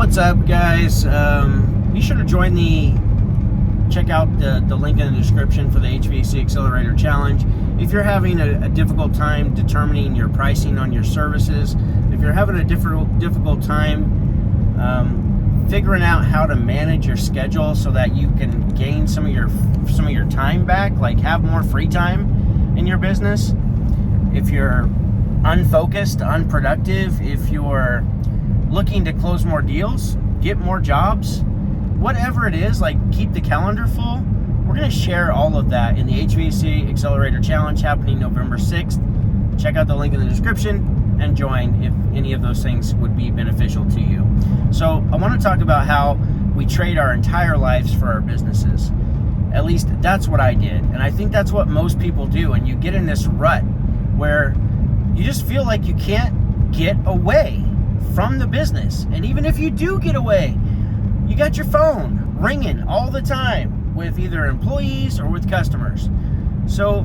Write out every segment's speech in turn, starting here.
What's up, guys? Be sure to check out the link in the description for the HVAC Accelerator Challenge. If you're having a difficult time determining your pricing on your services, if you're having a difficult time figuring out how to manage your schedule so that you can gain some of your time back, like have more free time in your business, if you're unfocused, unproductive, if you're looking to close more deals, get more jobs, whatever it is, like keep the calendar full, we're going to share all of that in the HVAC Accelerator Challenge happening November 6th. Check out the link in the description and join if any of those things would be beneficial to you. So I want to talk about how we trade our entire lives for our businesses. At least that's what I did. And I think that's what most people do. And you get in this rut where you just feel like you can't get away from the business. And even if you do get away, you got your phone ringing all the time with either employees or with customers. So,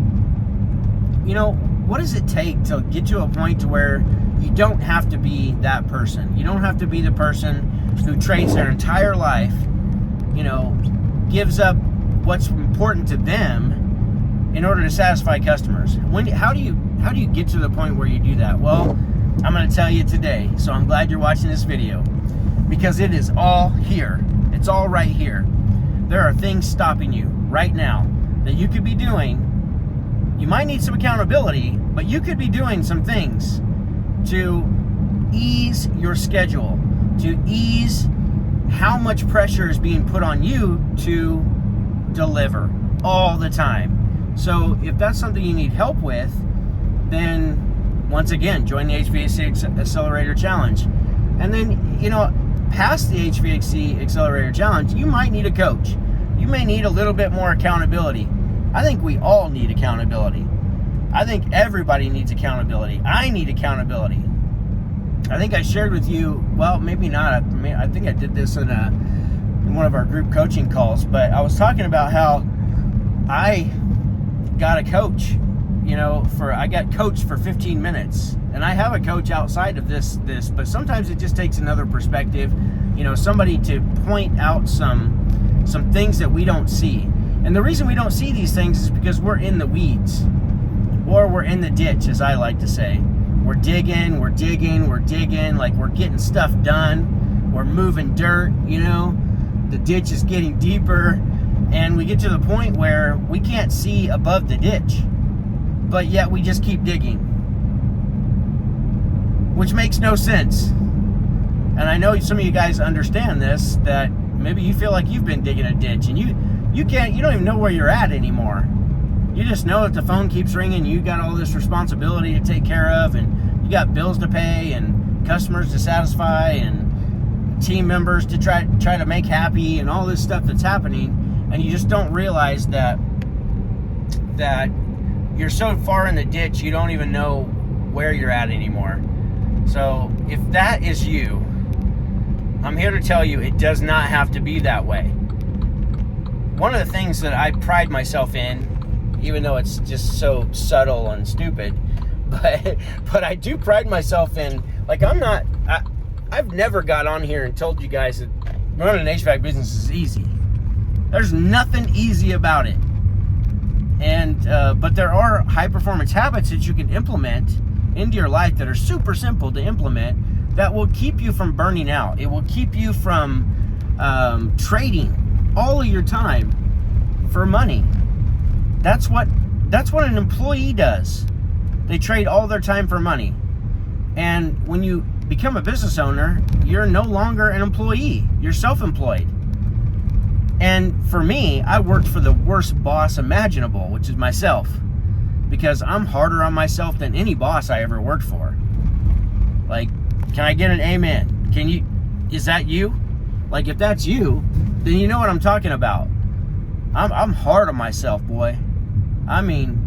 what does it take to get to a point to where you don't have to be that person? You don't have to be the person who trades their entire life, gives up what's important to them in order to satisfy customers. How do you get to the point where you do that? Well, I'm going to tell you today. So I'm glad you're watching this video, because it is all here. It's all right here. There are things stopping you right now that you could be doing. You might need some accountability, but you could be doing some things to ease your schedule, to ease how much pressure is being put on you to deliver all the time. So if that's something you need help with, then once again, join the HVAC Accelerator Challenge. And then, past the HVAC Accelerator Challenge, you might need a coach. You may need a little bit more accountability. I think we all need accountability. I think everybody needs accountability. I need accountability. I think I shared with you, well, maybe not. I think I did this in one of our group coaching calls, but I was talking about how I got a coach. I got coached for 15 minutes, and I have a coach outside of this, but sometimes it just takes another perspective, somebody to point out some things that we don't see. And the reason we don't see these things is because we're in the weeds, or we're in the ditch, as I like to say. We're digging, like we're getting stuff done. We're moving dirt, the ditch is getting deeper, and we get to the point where we can't see above the ditch. But yet we just keep digging, which makes no sense. And I know some of you guys understand this, that maybe you feel like you've been digging a ditch and you don't even know where you're at anymore. You just know that the phone keeps ringing, you got all this responsibility to take care of, and you got bills to pay and customers to satisfy and team members to try to make happy and all this stuff that's happening, and you just don't realize that you're so far in the ditch, you don't even know where you're at anymore. So if that is you, I'm here to tell you it does not have to be that way. One of the things that I pride myself in, even though it's just so subtle and stupid, but I do pride myself in, like, I've never got on here and told you guys that running an HVAC business is easy. There's nothing easy about it. And but there are high performance habits that you can implement into your life that are super simple to implement, that will keep you from burning out. It will keep you from trading all of your time for money. That's what an employee does. They trade all their time for money. And when you become a business owner, you're no longer an employee. You're self-employed. And for me, I worked for the worst boss imaginable, which is myself, because I'm harder on myself than any boss I ever worked for. Like, can I get an amen? Is that you? Like, if that's you, then you know what I'm talking about. I'm hard on myself, boy. I mean,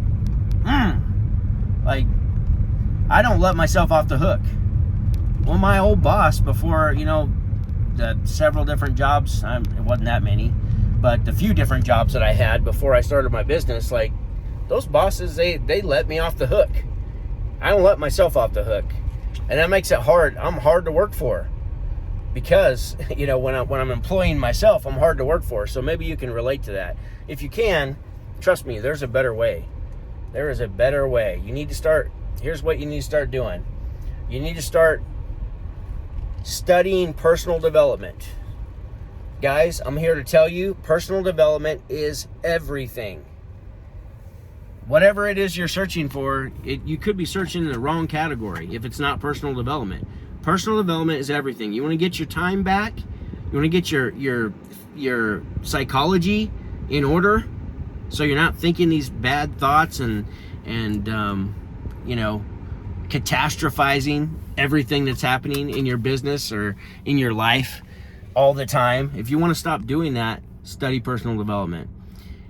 like, I don't let myself off the hook. Well, my old boss, before, the several different jobs, it wasn't that many, but the few different jobs that I had before I started my business, like, those bosses, they let me off the hook. I don't let myself off the hook. And that makes it hard. I'm hard to work for. because, you know, when I'm employing myself, I'm hard to work for. So maybe you can relate to that. If you can, trust me, there's a better way. There is a better way. You need to start, here's what you need to start doing. You need to start studying personal development. Guys, I'm here to tell you, personal development is everything. Whatever it is you're searching for, you could be searching in the wrong category if it's not personal development. Personal development is everything. You want to get your time back? You want to get your psychology in order, so you're not thinking these bad thoughts and you know, catastrophizing everything that's happening in your business or in your life all the time. If you want to stop doing that, study personal development.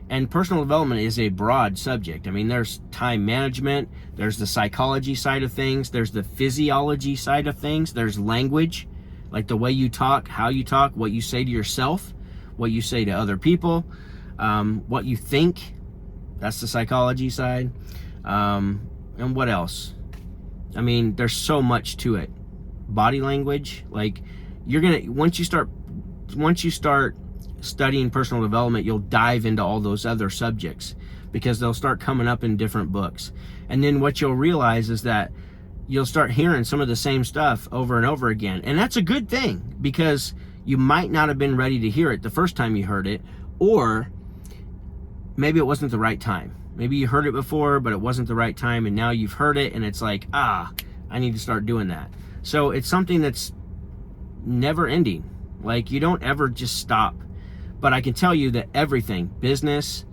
And personal development is a broad subject. I mean, there's time management, there's the psychology side of things, there's the physiology side of things, there's language, like the way you talk, how you talk, what you say to yourself, what you say to other people, what you think, that's the psychology side. And what else? I mean, there's so much to it. Body language, like once you start studying personal development, you'll dive into all those other subjects because they'll start coming up in different books. And then what you'll realize is that you'll start hearing some of the same stuff over and over again. And that's a good thing, because you might not have been ready to hear it the first time you heard it, or maybe it wasn't the right time. Maybe you heard it before, but it wasn't the right time, and now you've heard it and it's like, I need to start doing that. So it's something that's never ending. Like, you don't ever just stop. But I can tell you that everything, business,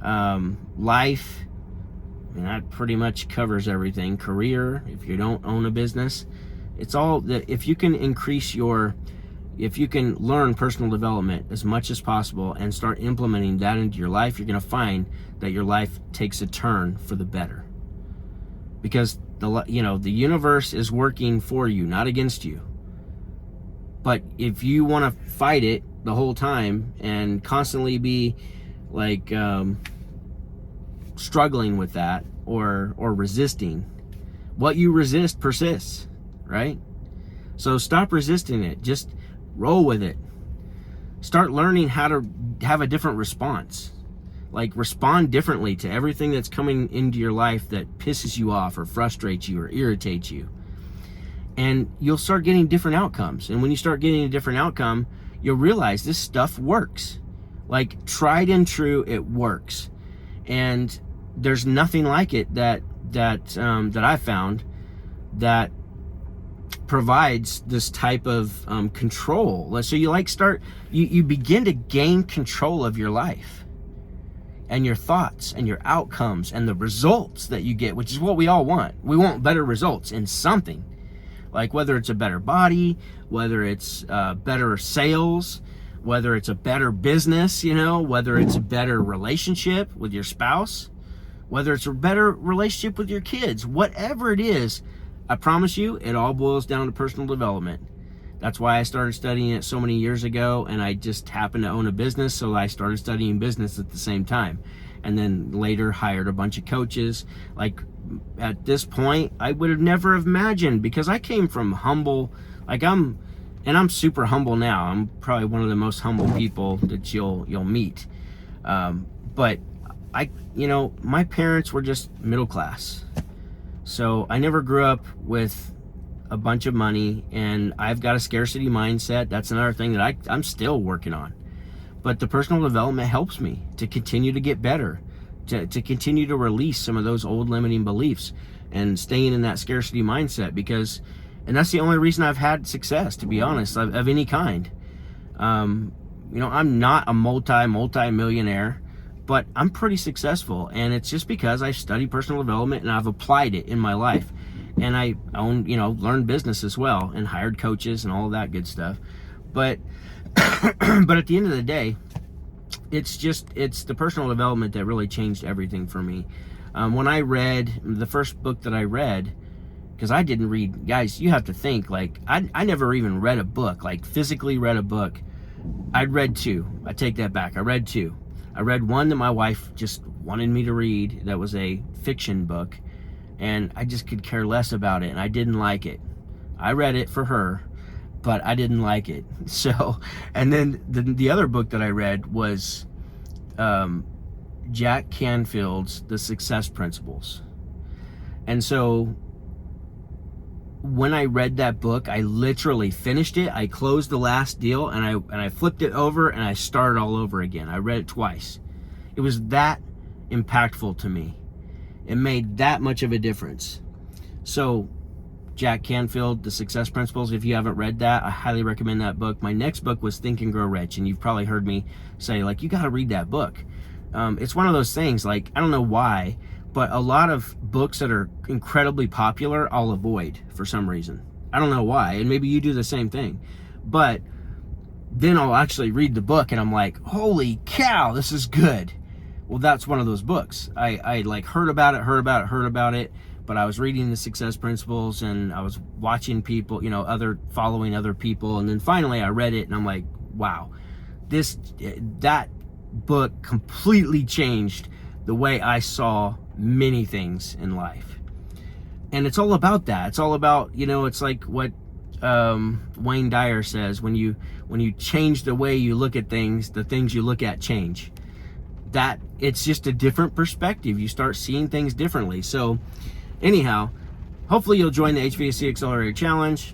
life, and that pretty much covers everything. Career, if you don't own a business, it's all that. If you can learn personal development as much as possible and start implementing that into your life, you're going to find that your life takes a turn for the better. Because the universe is working for you, not against you. But if you want to fight it the whole time and constantly be like struggling with that or resisting, what you resist persists, right? So stop resisting it. Just roll with it. Start learning how to have a different response. Like, respond differently to everything that's coming into your life that pisses you off or frustrates you or irritates you. And you'll start getting different outcomes. And when you start getting a different outcome, you'll realize this stuff works. Like, tried and true, it works. And there's nothing like it that I found that provides this type of control. So you begin to gain control of your life and your thoughts and your outcomes and the results that you get, which is what we all want. We want better results in something. Like, whether it's a better body, whether it's better sales, whether it's a better business, whether it's a better relationship with your spouse, whether it's a better relationship with your kids, whatever it is, I promise you, it all boils down to personal development. That's why I started studying it so many years ago, and I just happened to own a business, so I started studying business at the same time. And then later hired a bunch of coaches. Like, at this point, I would have never imagined, because I came from humble, I'm super humble now. I'm probably one of the most humble people that you'll meet. But my parents were just middle class. So I never grew up with a bunch of money, and I've got a scarcity mindset. That's another thing that I'm still working on. But the personal development helps me to continue to get better, to continue to release some of those old limiting beliefs and staying in that scarcity mindset, and that's the only reason I've had success, to be honest, of any kind. I'm not a multi-millionaire, but I'm pretty successful, and it's just because I studied personal development and I've applied it in my life. And I learned business as well and hired coaches and all of that good stuff. But at the end of the day, it's the personal development that really changed everything for me. When I read the first book that I read, because I didn't read, guys, you have to think, like, I never even read a book, like physically read a book. I'd read two. I take that back. I read two. I read one that my wife just wanted me to read that was a fiction book, and I just could care less about it, and I didn't like it. I read it for her, but I didn't like it. So, and then the other book that I read was Jack Canfield's The Success Principles. And so when I read that book, I literally finished it. I closed the last deal, and I flipped it over, and I started all over again. I read it twice. It was that impactful to me. It made that much of a difference. So Jack Canfield, The Success Principles, if you haven't read that, I highly recommend that book. My next book was Think and Grow Rich, and you've probably heard me say, like, you got to read that book. It's one of those things, like, I don't know why, but a lot of books that are incredibly popular, I'll avoid for some reason. I don't know why, and maybe you do the same thing. But then I'll actually read the book, and I'm like, holy cow, this is good. Well, that's one of those books. I like heard about it, but I was reading The Success Principles, and I was watching people, following other people, and then finally I read it, and I'm like, wow, that book completely changed the way I saw many things in life. And it's all about that. It's all about, it's like what Wayne Dyer says, when you change the way you look at things, the things you look at change. That it's just a different perspective. You start seeing things differently. So anyhow, hopefully you'll join the HVAC Accelerator Challenge.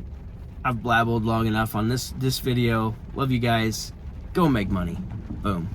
I've blabbled long enough on this video. Love you guys. Go make money. Boom.